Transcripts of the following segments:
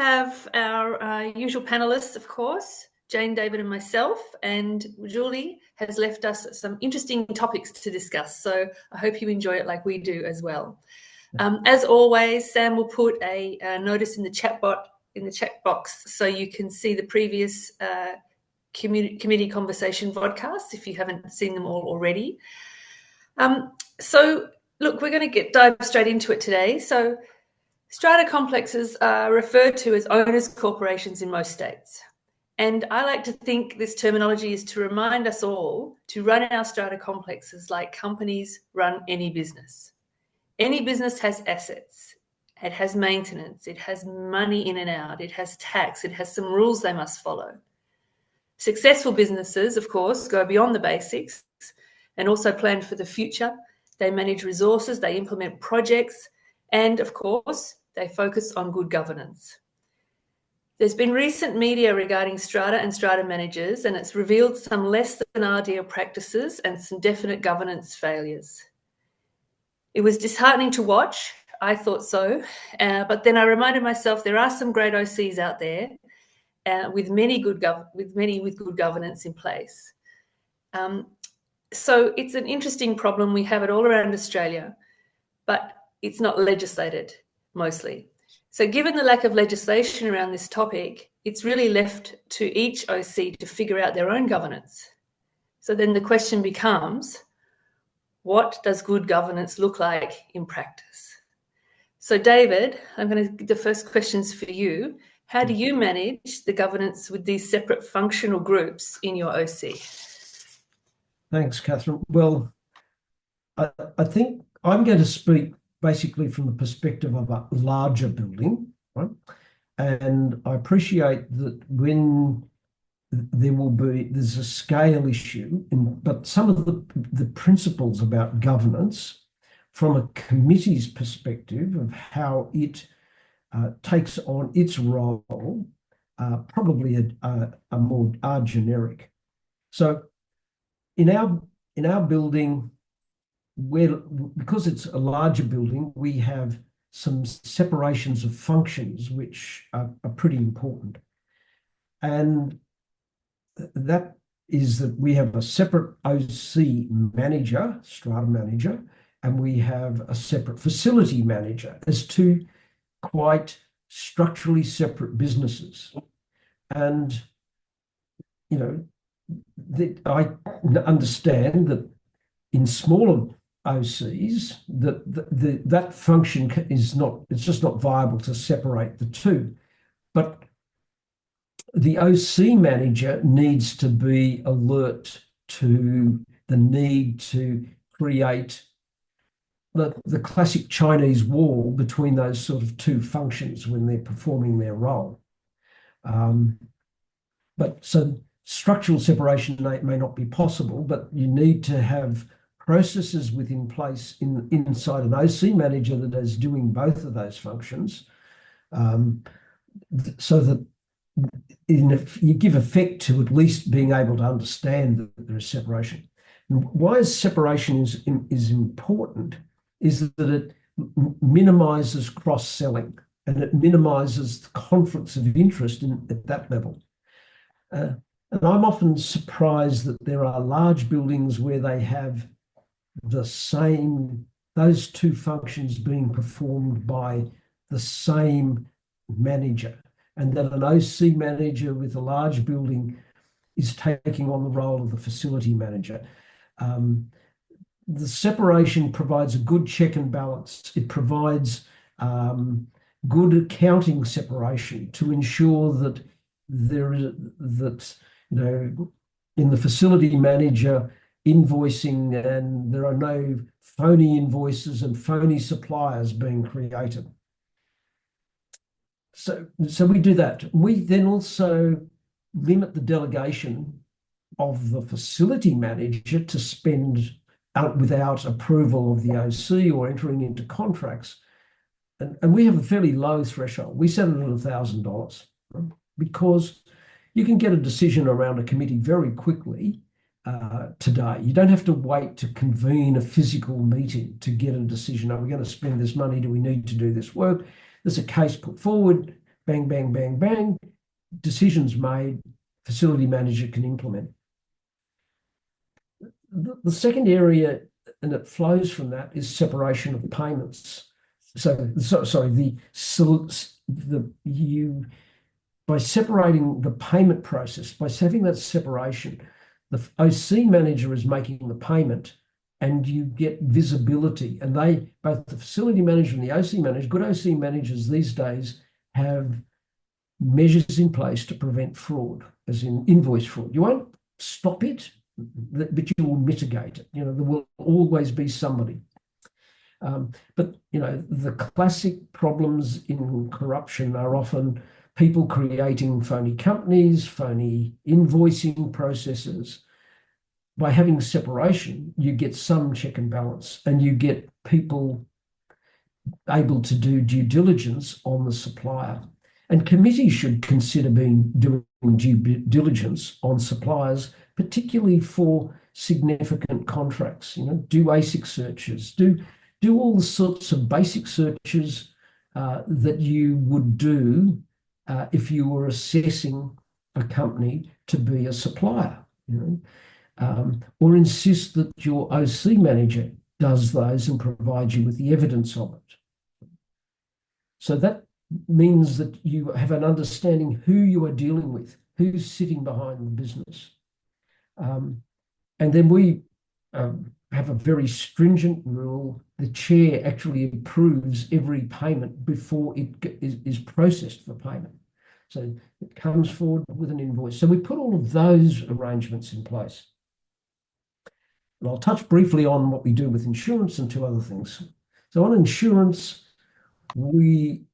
have our usual panelists, of course, Jane, David, and myself, and Julie has left us some interesting topics to discuss. So I hope you enjoy it like we do as well. As always, Sam will put a notice in the chat box so you can see the previous committee conversation vodcasts if you haven't seen them all already. So look, we're going to dive straight into it today. So strata complexes are referred to as owners' corporations in most states. And I like to think this terminology is to remind us all to run our strata complexes like companies run any business. Any business has assets, it has maintenance, it has money in and out, it has tax, it has some rules they must follow. Successful businesses, of course, go beyond the basics and also plan for the future. They manage resources, they implement projects, and of course, they focus on good governance. There's been recent media regarding strata and strata managers, and it's revealed some less than ideal practices and some definite governance failures. It was disheartening to watch. I thought so. But then I reminded myself there are some great OCs out there with many with good governance in place. So it's an interesting problem. We have it all around Australia, but it's not legislated mostly. So given the lack of legislation around this topic, it's really left to each OC to figure out their own governance. So then the question becomes, what does good governance look like in practice? So David, I'm going to give the first questions for you. How do you manage the governance with these separate functional groups in your OC? Thanks, Catherine. Well, I think I'm going to speak basically from the perspective of a larger building, right? And I appreciate that when there's a scale issue, but some of the principles about governance from a committee's perspective of how it takes on its role probably are generic. So in our building, because it's a larger building, we have some separations of functions which are pretty important. And that is that we have a separate OC manager, strata manager, and we have a separate facility manager as two quite structurally separate businesses. And, you know, I understand that in smaller OCs, that function it's just not viable to separate the two. But the OC manager needs to be alert to the need to create the classic Chinese wall between those sort of two functions when they're performing their role. But so structural separation may not be possible, but you need to have processes within place inside an OC manager that is doing both of those functions, so that if you give effect to at least being able to understand that there is separation. And why separation is important is that it minimises cross-selling and it minimises the conflicts of interest at that level. And I'm often surprised that there are large buildings where they have those two functions being performed by the same manager, and that an OC manager with a large building is taking on the role of the facility manager. The separation provides a good check and balance. It provides good accounting separation to ensure that in the facility manager invoicing, and there are no phony invoices and phony suppliers being created. So we do that. We then also limit the delegation of the facility manager to spend without approval of the OC or entering into contracts. And we have a fairly low threshold. We set it at $1,000, right? Because you can get a decision around a committee very quickly today. You don't have to wait to convene a physical meeting to get a decision. Are we going to spend this money? Do we need to do this work? There's a case put forward. bang, bang, bang, bang, decisions made, facility manager can implement. The second area, and it flows from that, is separation of payments. By separating the payment process, by having that separation, the OC manager is making the payment, and you get visibility. And both the facility manager and the OC manager, good OC managers these days have measures in place to prevent fraud, as in invoice fraud. You won't stop it, but you will mitigate it. There will always be somebody. But the classic problems in corruption are often people creating phony companies, phony invoicing processes. By having separation, you get some check and balance, and you get people able to do due diligence on the supplier. And committees should consider doing due diligence on suppliers, particularly for significant contracts. Do ASIC searches, do all the sorts of basic searches that you would do if you were assessing a company to be a supplier. Or insist that your OC manager does those and provides you with the evidence of it. So that means that you have an understanding who you are dealing with, who's sitting behind the business. And then we have a very stringent rule. The chair actually approves every payment before it is processed for payment. So it comes forward with an invoice. So we put all of those arrangements in place. And I'll touch briefly on what we do with insurance and two other things. So on insurance, we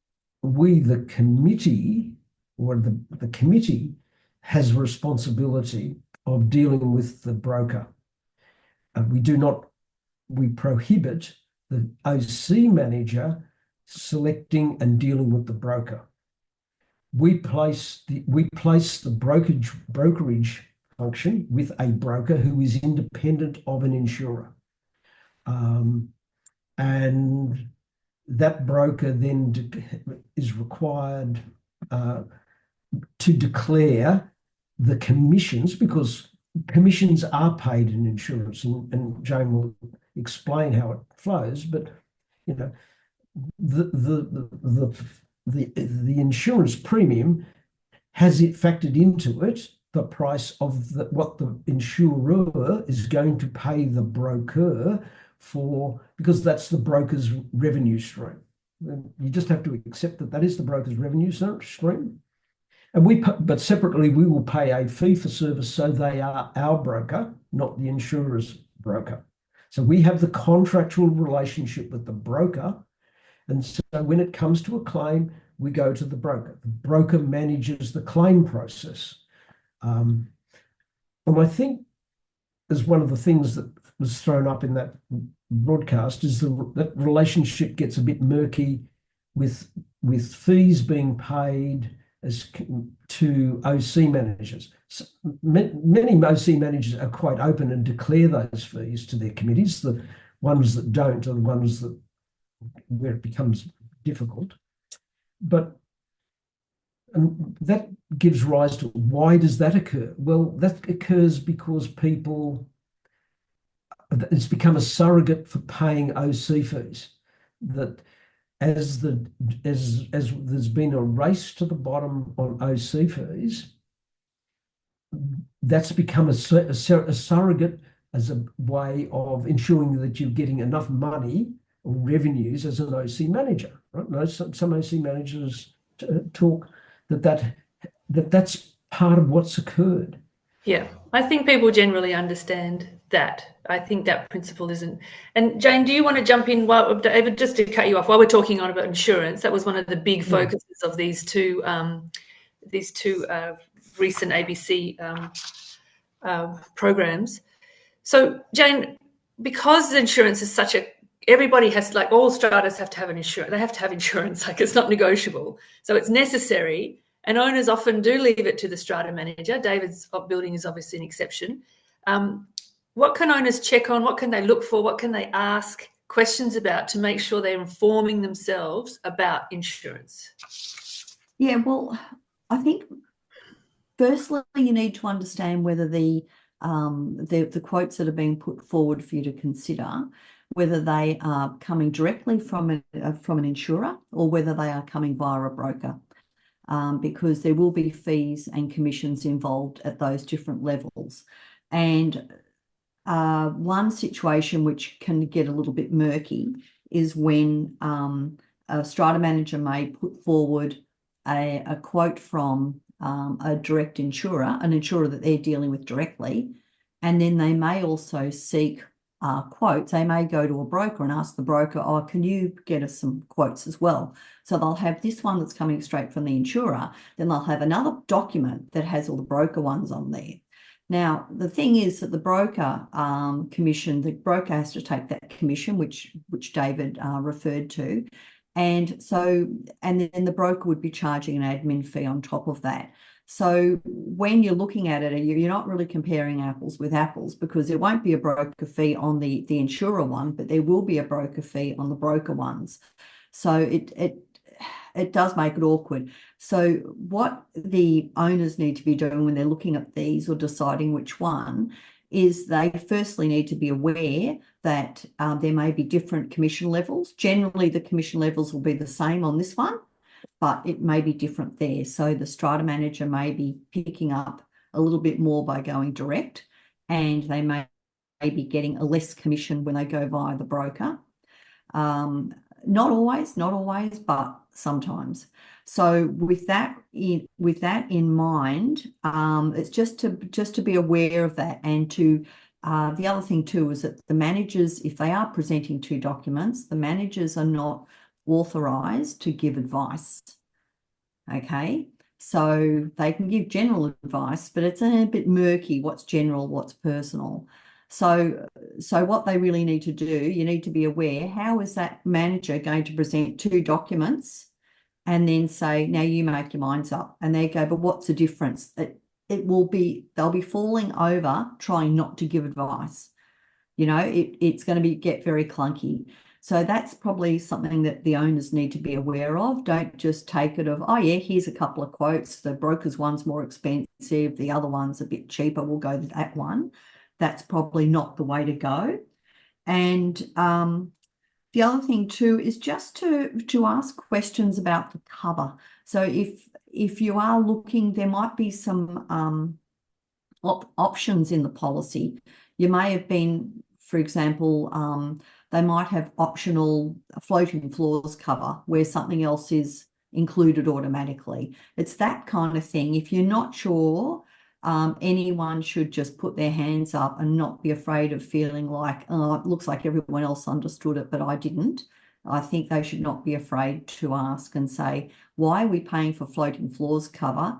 the committee, or the committee has responsibility of dealing with the broker. We prohibit the OC manager selecting and dealing with the broker. We place the brokerage function with a broker who is independent of an insurer. And that broker then is required to declare the commissions, because commissions are paid in insurance, and Jane will explain how it flows. But the insurance premium, has it factored into it the price of what the insurer is going to pay the broker for, because that's the broker's revenue stream. You just have to accept that is the broker's revenue stream. But separately, we will pay a fee for service, so they are our broker, not the insurer's broker. So we have the contractual relationship with the broker. And so when it comes to a claim, we go to the broker. The broker manages the claim process. And I think as one of the things that was thrown up in that broadcast is that relationship gets a bit murky with fees being paid to OC managers. So many OC managers are quite open and declare those fees to their committees. The ones that don't are the ones where it becomes difficult. But that gives rise to, why does that occur? Well, that occurs because it's become a surrogate for paying OC fees. That as there's been a race to the bottom on OC fees, that's become a surrogate as a way of ensuring that you're getting enough money or revenues as an OC manager. Right? Some OC managers talk that's part of what's occurred. Yeah, I think people generally understand that. I think that principle isn't. And Jane, do you want to jump in, David, just to cut you off, while we're talking on about insurance? That was one of the big focuses of these two recent ABC programs. So Jane, because insurance is everybody has, like, all stratas have to have an insurance. They have to have insurance, like, it's not negotiable. So it's necessary. And owners often do leave it to the strata manager. David's building is obviously an exception. What can owners check on? What can they look for? What can they ask questions about to make sure they're informing themselves about insurance? Yeah, well, I think firstly you need to understand whether the quotes that are being put forward for you to consider, whether they are coming directly from an insurer or whether they are coming via a broker. Because there will be fees and commissions involved at those different levels. And one situation which can get a little bit murky is when a strata manager may put forward a quote from a direct insurer, an insurer that they're dealing with directly, and then they may also seek quotes. They may go to a broker and ask the broker, oh, can you get us some quotes as well? So they'll have this one that's coming straight from the insurer, then they'll have another document that has all the broker ones on there. Now, the thing is that the broker commission, the broker has to take that commission, which David referred to. And then the broker would be charging an admin fee on top of that. So when you're looking at it, you're not really comparing apples with apples, because there won't be a broker fee on the insurer one, but there will be a broker fee on the broker ones. So it does make it awkward. So what the owners need to be doing when they're looking at these or deciding which one is they firstly need to be aware that there may be different commission levels. Generally, the commission levels will be the same on this one, but it may be different there. So the strata manager may be picking up a little bit more by going direct, and they may be getting a less commission when they go via the broker. Not always, but sometimes. So with that in mind, it's just to be aware of that, and to the other thing too is that the managers, if they are presenting two documents, the managers are not authorised to give advice. Okay, so they can give general advice, but it's a bit murky what's general, what's personal. So what they really need to do, you need to be aware, how is that manager going to present two documents and then say, now you make your minds up? And they go, but what's the difference? They'll be falling over trying not to give advice. It's going to get very clunky. So that's probably something that the owners need to be aware of. Don't just take it of, oh yeah, here's a couple of quotes. The broker's one's more expensive, the other one's a bit cheaper, we'll go with that one. That's probably not the way to go. And the other thing too is just to ask questions about the cover. So if you are looking, there might be some options in the policy. You may have been, for example, they might have optional floating floors cover where something else is included automatically. It's that kind of thing. If you're not sure, anyone should just put their hands up and not be afraid of feeling like, oh, it looks like everyone else understood it, but I didn't. I think they should not be afraid to ask and say, why are we paying for floating floors cover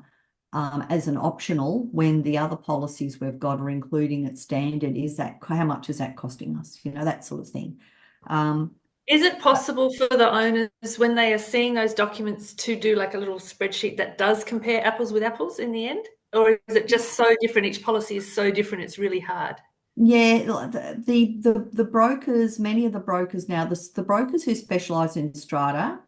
as an optional when the other policies we've got are including it standard? How much is that costing us? That sort of thing. Is it possible for the owners, when they are seeing those documents, to do like a little spreadsheet that does compare apples with apples in the end? Or is it just so different? Each policy is so different, it's really hard. Yeah, the brokers, many of the brokers now, the brokers who specialise in strata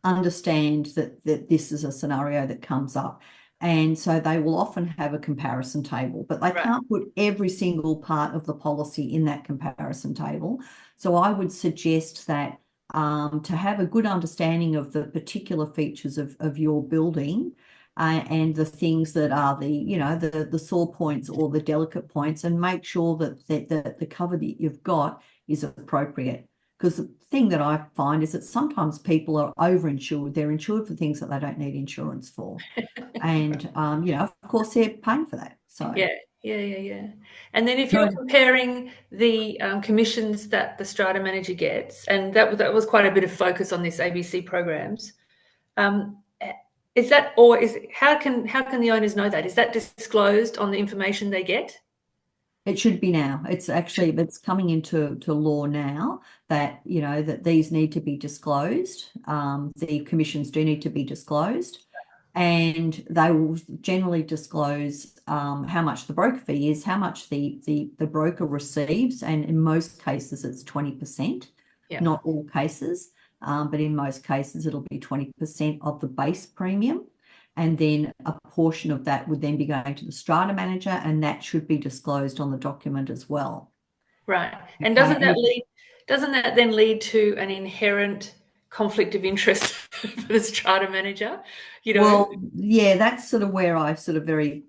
understand that this is a scenario that comes up. And so they will often have a comparison table, but they can't put every single part of the policy in that comparison table. So I would suggest that to have a good understanding of the particular features of your building, and the things that are the sore points or the delicate points, and make sure that the cover that you've got is appropriate. Because the thing that I find is that sometimes people are overinsured. They're insured for things that they don't need insurance for. And, of course, they're paying for that. So Yeah. And then if you're comparing the commissions that the strata manager gets, and that was quite a bit of focus on this ABC programs, how can the owners know that? Is that disclosed on the information they get? It should be now. It's coming into law now that, that these need to be disclosed. The commissions do need to be disclosed, and they will generally disclose how much the broker fee is, how much the broker receives, and in most cases it's 20%. Not all cases, but in most cases it'll be 20% of the base premium. and then a portion of that would then be going to the strata manager, and that should be disclosed on the document as well. Right. And Okay. doesn't that then lead to an inherent conflict of interest for the strata manager? Well, yeah, that's sort of where I sort of very,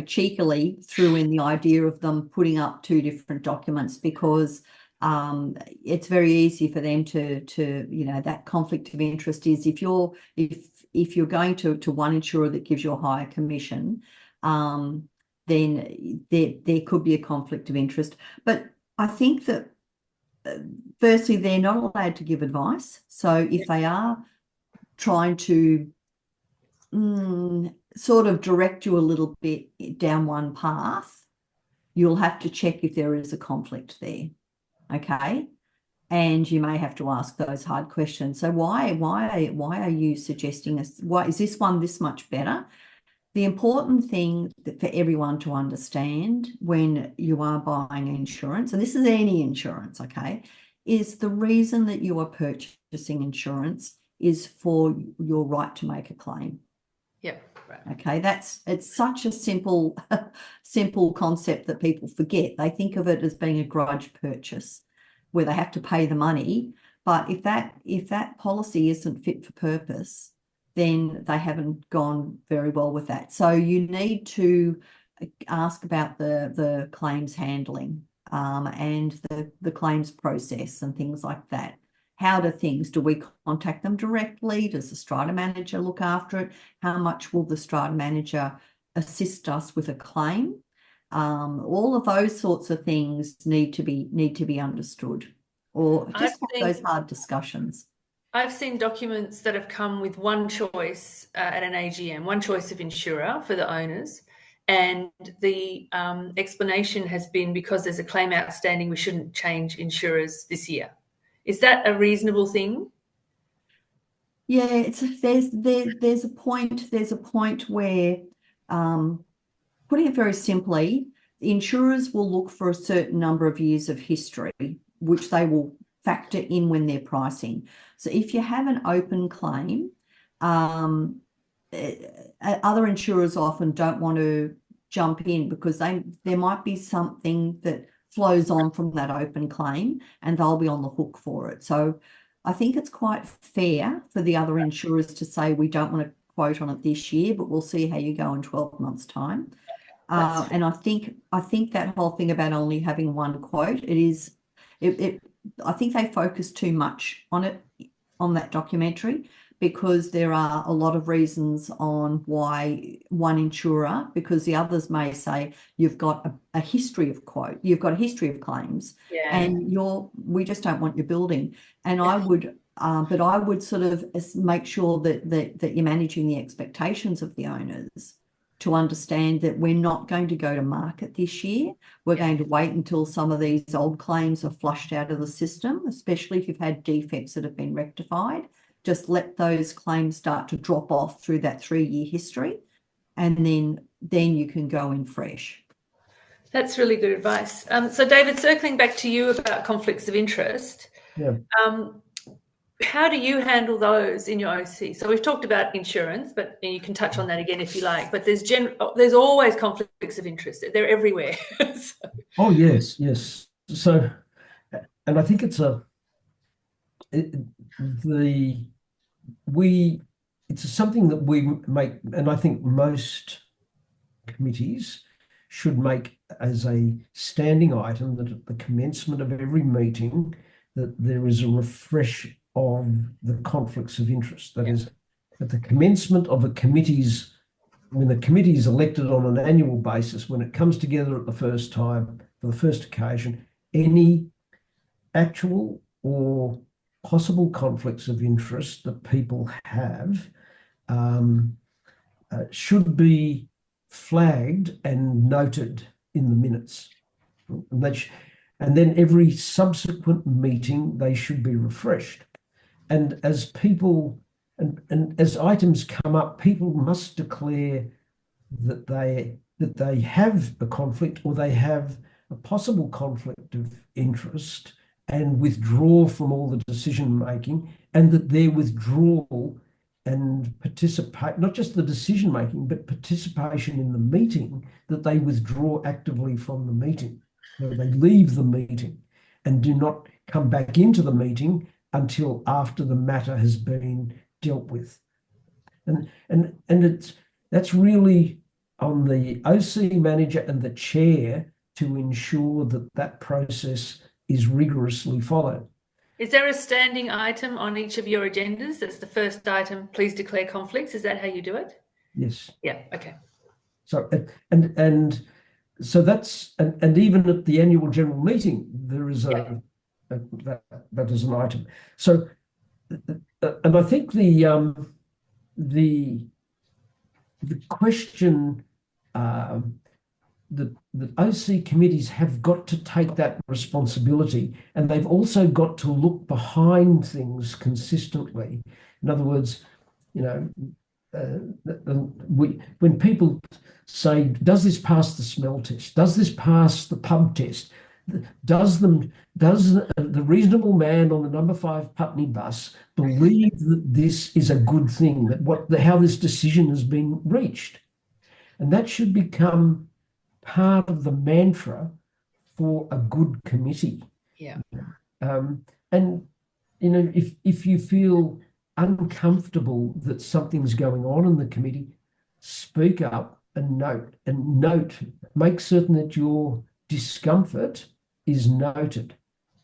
cheekily threw in the idea of them putting up two different documents, because it's very easy for them to that conflict of interest is if you're going to one insurer that gives you a higher commission, then there could be a conflict of interest. But I think that firstly, they're not allowed to give advice. So if they are trying to sort of direct you a little bit down one path, you'll have to check if there is a conflict there. Okay. And you may have to ask those hard questions. So why are you suggesting this? Why is this one this much better? The important thing for everyone to understand when you are buying insurance, and this is any insurance, okay, is the reason that you are purchasing insurance is for your right to make a claim. Yep. Right. Okay, it's such a simple concept that people forget. They think of it as being a grudge purchase where they have to pay the money. But if that policy isn't fit for purpose, then they haven't gone very well with that. So you need to ask about the claims handling and the claims process and things like that. Do we contact them directly? Does the strata manager look after it? How much will the strata manager assist us with a claim? All of those sorts of things need to be understood, or just have those hard discussions. I've seen documents that have come with one choice at an AGM, one choice of insurer for the owners, and the explanation has been because there's a claim outstanding, we shouldn't change insurers this year. Is that a reasonable thing? Yeah, there's a point where, putting it very simply, the insurers will look for a certain number of years of history, which they will factor in when they're pricing. So if you have an open claim, other insurers often don't want to jump in because there might be something that flows on from that open claim and they'll be on the hook for it. So I think it's quite fair for the other insurers to say, we don't want to quote on it this year, but we'll see how you go in 12 months' time. And I think that whole thing about only having one quote, I think they focus too much on it, on that documentary, because there are a lot of reasons on why one insurer, because the others may say you've got a history of claims, and we just don't want your building. And I would sort of make sure that you're managing the expectations of the owners to understand that we're not going to go to market this year. We're going to wait until some of these old claims are flushed out of the system, especially if you've had defects that have been rectified. Just let those claims start to drop off through that 3-year history, and then you can go in fresh. That's really good advice. So David, circling back to you about conflicts of interest, how do you handle those in your OC? So we've talked about insurance, but you can touch on that again if you like. But there's always conflicts of interest. They're everywhere. Oh yes. So, and I think it's something that we make, and I think most committees should make as a standing item that at the commencement of every meeting that there is a refresh of the conflicts of interest. That is, at the commencement of when the committee is elected on an annual basis, when it comes together at the first time, for the first occasion, any actual or possible conflicts of interest that people have should be flagged and noted in the minutes. And then every subsequent meeting, they should be refreshed. And as people and as items come up, people must declare that they have a conflict or they have a possible conflict of interest and withdraw from all the decision making, and that their withdrawal and participate, not just the decision making, but participation in the meeting, that they withdraw actively from the meeting. So they leave the meeting and do not come back into the meeting until after the matter has been dealt with. And that's really on the OC manager and the chair to ensure that that process is rigorously followed. Is there a standing item on each of your agendas? That's the first item, please declare conflicts. Is that how you do it? Yes. Yeah, okay. So and so that's and even at the annual general meeting there is that is an item. So and I think the question that OC committees have got to take that responsibility, and they've also got to look behind things consistently. In other words, when people say, does this pass the smell test? Does this pass the pub test? Does the reasonable man on the number 5 Putney bus believe that this is a good thing, that how this decision has been reached? And that should become part of the mantra for a good committee. Yeah. And if you feel uncomfortable that something's going on in the committee, speak up and note, make certain that your discomfort is noted.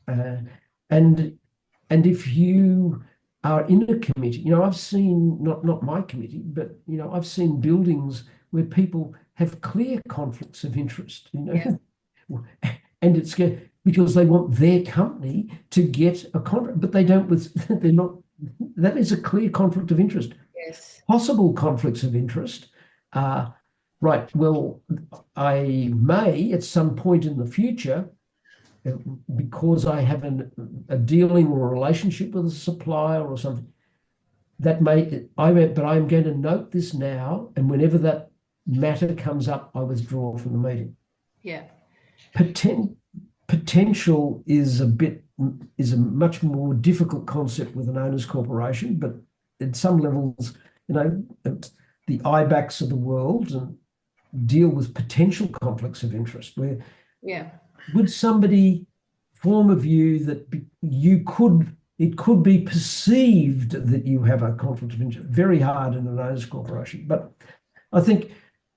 And if you are in a committee, I've seen, not my committee, but I've seen buildings where people have clear conflicts of interest, Yeah. and it's because they want their company to get a contract, but they don't. They're not. That is a clear conflict of interest. Yes. Possible conflicts of interest are right. Well, I may at some point in the future, because I have a dealing or a relationship with a supplier or something, but I'm going to note this now, and whenever that matter comes up, I withdraw from the meeting. Yeah. Potential is a much more difficult concept with an owners corporation, but at some levels, the IBACs of the world and deal with potential conflicts of interest. Where would somebody form a view that it could be perceived that you have a conflict of interest? Very hard in an owners corporation, but I think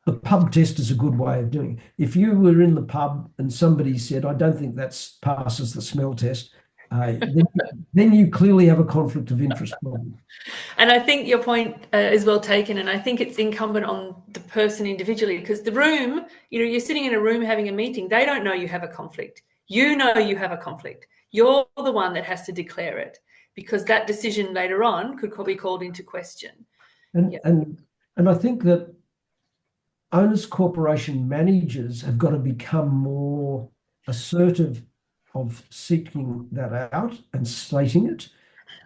the pub test is a good way of doing it. If you were in the pub and somebody said, I don't think that passes the smell test, then you clearly have a conflict of interest problem. And I think your point is well taken. And I think it's incumbent on the person individually, because the room, you're sitting in a room having a meeting. They don't know you have a conflict. You know you have a conflict. You're the one that has to declare it, because that decision later on could be called into question. And I think that owners corporation managers have got to become more assertive of seeking that out and stating it,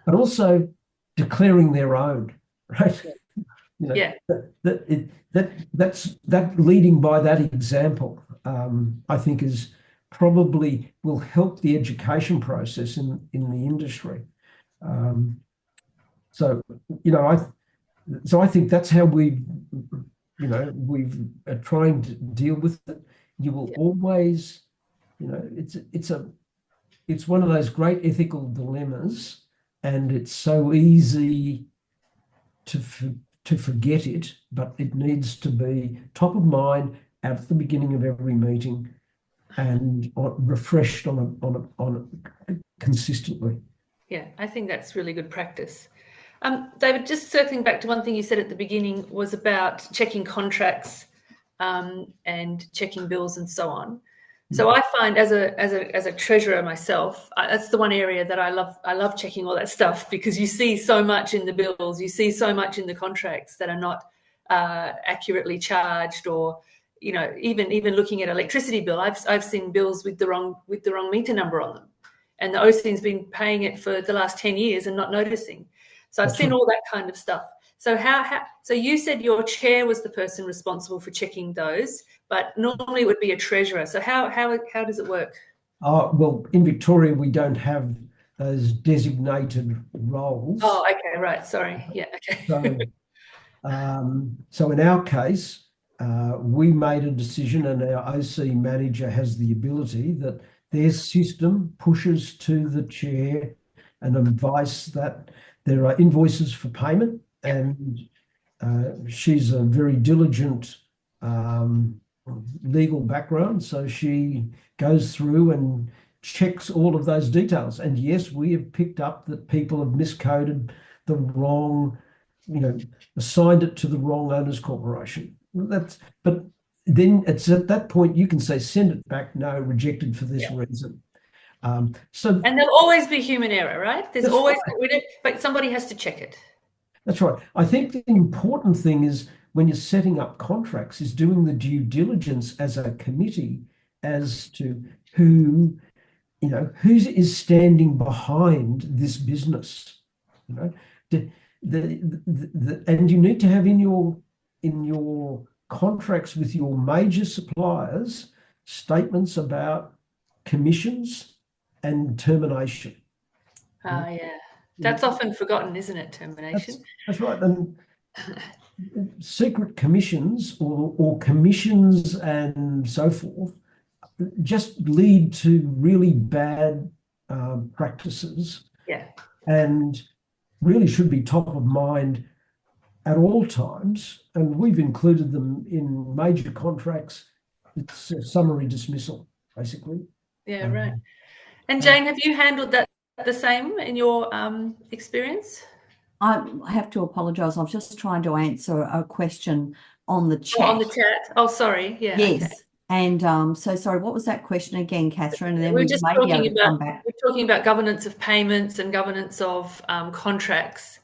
but also declaring their own, right? That leading by that example, I think is probably will help the education process in the industry. So I think that's how we've trying to deal with it. You will always, it's one of those great ethical dilemmas, and it's so easy to forget it, but it needs to be top of mind at the beginning of every meeting and refreshed on it consistently. Yeah, I think that's really good practice. David, just circling back to one thing you said at the beginning was about checking contracts and checking bills and so on. So I find as a treasurer myself, that's the one area that I love checking all that stuff, because you see so much in the bills, you see so much in the contracts that are not accurately charged, or even looking at electricity bill, I've seen bills with the wrong meter number on them, and the OC's been paying it for the last 10 years and not noticing. So I've seen all that kind of stuff. So so you said your chair was the person responsible for checking those, but normally it would be a treasurer. So how does it work? Well, in Victoria, we don't have those designated roles. Oh, okay, right. Sorry. Yeah, okay. So in our case, we made a decision, and our OC manager has the ability that their system pushes to the chair an advice that there are invoices for payment, and she's a very diligent legal background, so she goes through and checks all of those details. And yes, we have picked up that people have miscoded the wrong, assigned it to the wrong owners corporation. But then it's at that point you can say, send it back, no, rejected for this reason. And there'll always be human error, right? There's always, but somebody has to check it. That's right. I think the important thing is when you're setting up contracts is doing the due diligence as a committee as to who is standing behind this business. And you need to have in your contracts with your major suppliers statements about commissions and termination. Yeah. That's often forgotten, isn't it? Termination. That's right. And secret commissions or commissions and so forth just lead to really bad practices. Yeah. And really should be top of mind at all times. And we've included them in major contracts. It's a summary dismissal, basically. Yeah, right. And Jane, have you handled that the same in your experience? I have to apologise. I was just trying to answer a question on the chat. Oh, on the chat. Oh, sorry. Yeah. Yes. Okay. And so sorry, what was that question again, Catherine? And then we're we may be able to come back. We're talking about governance of payments and governance of contracts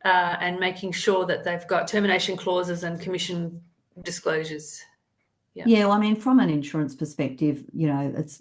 and making sure that they've got termination clauses and commission disclosures. Yeah, well, I mean, from an insurance perspective, it's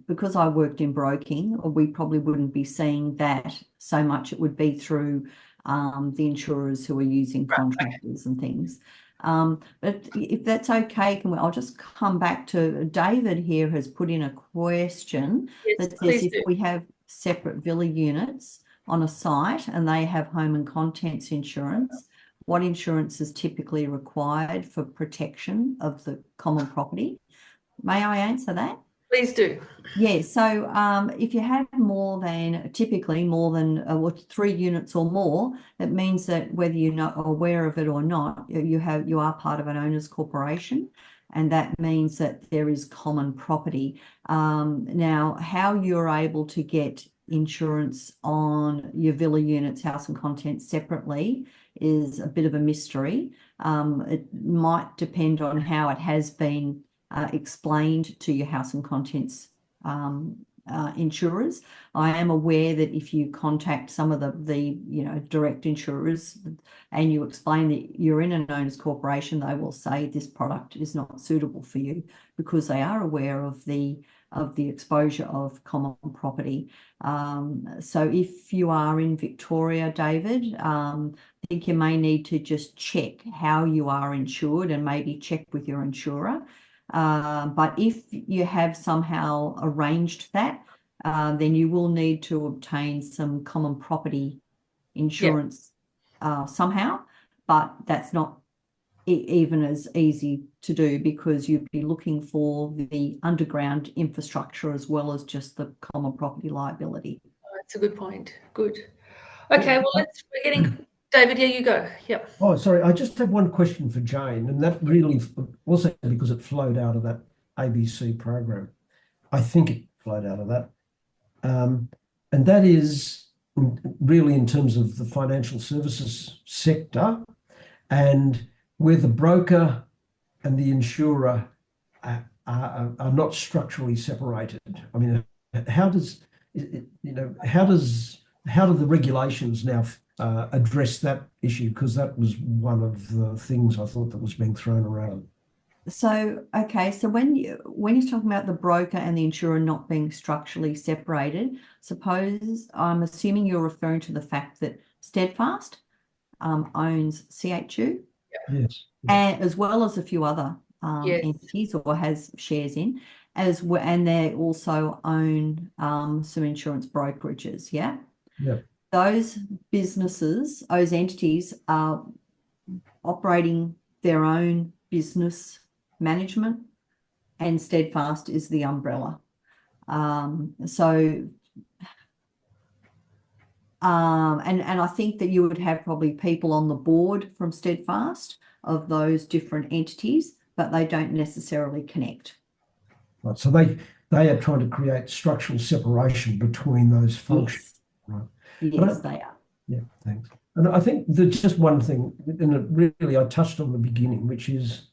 because I worked in broking, we probably wouldn't be seeing that so much. It would be through the insurers who are using contractors and things. But if that's okay, I'll just come back to David here has put in a question that says if we have separate villa units on a site and they have home and contents insurance, what insurance is typically required for protection of the common property? May I answer that? Please do. Yeah, so if you have typically more than 3 units or more, it means that whether you're not aware of it or not, you are part of an owners corporation, and that means that there is common property. Now, how you're able to get insurance on your villa units, house and contents separately is a bit of a mystery. It might depend on how it has been explained to your house and contents insurers. I am aware that if you contact some of the direct insurers and you explain that you're in an owners corporation, they will say this product is not suitable for you because they are aware of the exposure of common property. So if you are in Victoria, David, I think you may need to just check how you are insured and maybe check with your insurer. But if you have somehow arranged that, then you will need to obtain some common property insurance somehow, but that's not even as easy to do because you'd be looking for the underground infrastructure as well as just the common property liability. Oh, that's a good point. Good. Okay, well, we're getting... David, here you go. Yep. Oh, sorry. I just have one question for Jane, and that really also because it flowed out of that ABC program. I think it flowed out of that. And that is really in terms of the financial services sector and where the broker and the insurer are not structurally separated. I mean, how do the regulations now address that issue? Because that was one of the things I thought that was being thrown around. So, okay, so when you're talking about the broker and the insurer not being structurally separated, suppose I'm assuming you're referring to the fact that Steadfast owns CHU, yes, and as well as a few other entities or has shares in, and they also own some insurance brokerages. Yeah. Yeah. Those businesses, those entities are operating their own business management, and Steadfast is the umbrella. And I think that you would have probably people on the board from Steadfast of those different entities, but they don't necessarily connect. Right. So they are trying to create structural separation between those functions. Yes. Right. Yes, they are. Yeah, thanks. And I think there's just one thing, and really I touched on the beginning, which is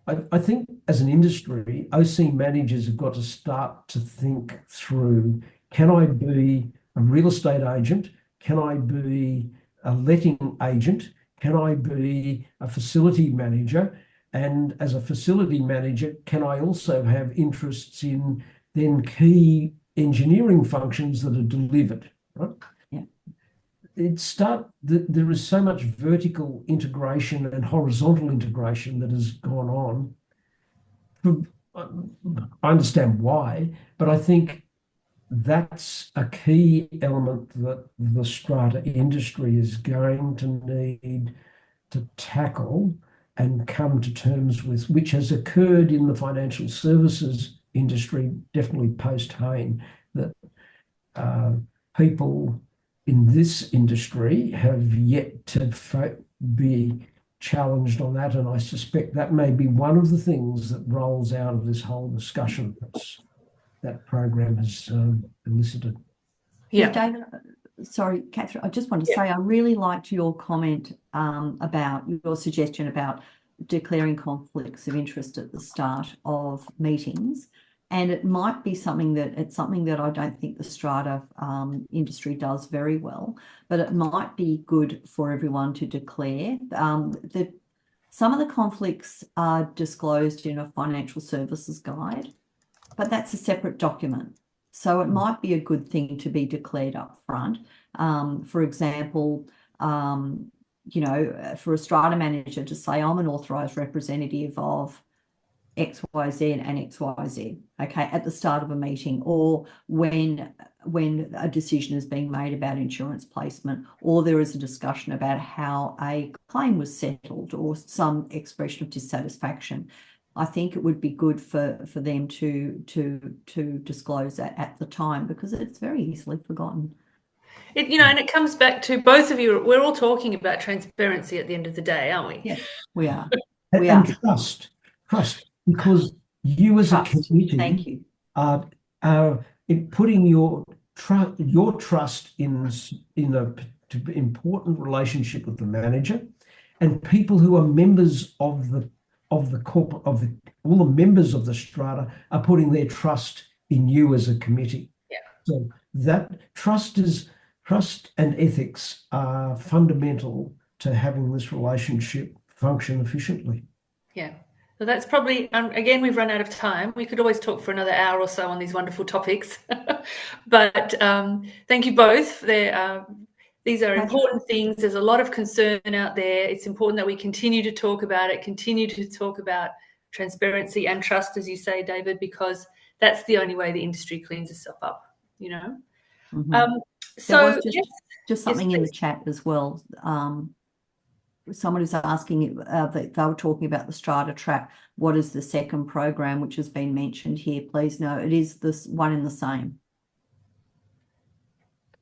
I think as an industry, OC managers have got to start to think through, can I be a real estate agent? Can I be a letting agent? Can I be a facility manager? And as a facility manager, can I also have interests in then key engineering functions that are delivered, right? There is so much vertical integration and horizontal integration that has gone on. I understand why, but I think that's a key element that the strata industry is going to need to tackle and come to terms with, which has occurred in the financial services industry, definitely post-Hayne, that people in this industry have yet to be challenged on that. And I suspect that may be one of the things that rolls out of this whole discussion that program has elicited. Yeah, David, sorry, Catherine, I just want to say I really liked your comment about your suggestion about declaring conflicts of interest at the start of meetings. And it might be something that I don't think the strata industry does very well, but it might be good for everyone to declare that some of the conflicts are disclosed in a financial services guide, but that's a separate document. So it might be a good thing to be declared up front. For example, for a strata manager to say, I'm an authorised representative of XYZ and XYZ, okay, at the start of a meeting, or when a decision is being made about insurance placement, or there is a discussion about how a claim was settled or some expression of dissatisfaction. I think it would be good for them to disclose that at the time, because it's very easily forgotten. And it comes back to both of you. We're all talking about transparency at the end of the day, aren't we? Yes, we are. And trust, because you as a committee, thank you, are in putting your trust in a important relationship with the manager, and people who are members of all the members of the strata are putting their trust in you as a committee. Yeah. So that trust and ethics are fundamental to having this relationship function efficiently. Yeah. So that's probably, again, we've run out of time. We could always talk for another hour or so on these wonderful topics. But thank you both. These are important things. There's a lot of concern out there. It's important that we continue to talk about it, continue to talk about transparency and trust, as you say, David, because that's the only way the industry cleans itself up, Mm-hmm. So there was just something in the chat as well. Someone is asking, they were talking about the strata track. What is the second program which has been mentioned here? Please know it is this one and the same.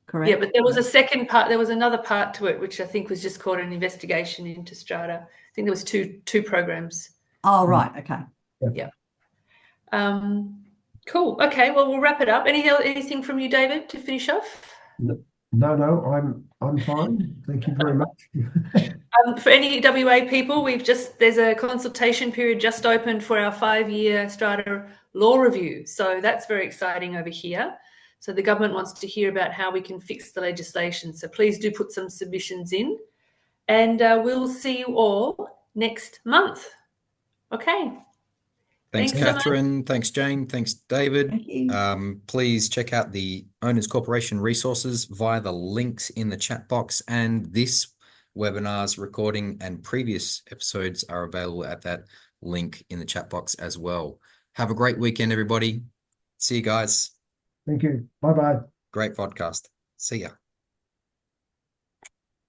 Correct? Yeah, but there was a second part. There was another part to it, which I think was just called an investigation into strata. I think there was two programs. Oh, right. Okay. Yeah. Cool. Okay. Well, we'll wrap it up. Anything from you, David, to finish off? No, I'm fine. Thank you very much. For any WA people, there's a consultation period just opened for our 5-year strata law review. So that's very exciting over here. So the government wants to hear about how we can fix the legislation. So please do put some submissions in, and we'll see you all next month. Okay. Thanks, Catherine. Thanks, Jane. Thanks, David. Thank you. Please check out the Owners Corporation resources via the links in the chat box. And this webinar's recording and previous episodes are available at that link in the chat box as well. Have a great weekend, everybody. See you guys. Thank you. Bye-bye. Great podcast. See ya.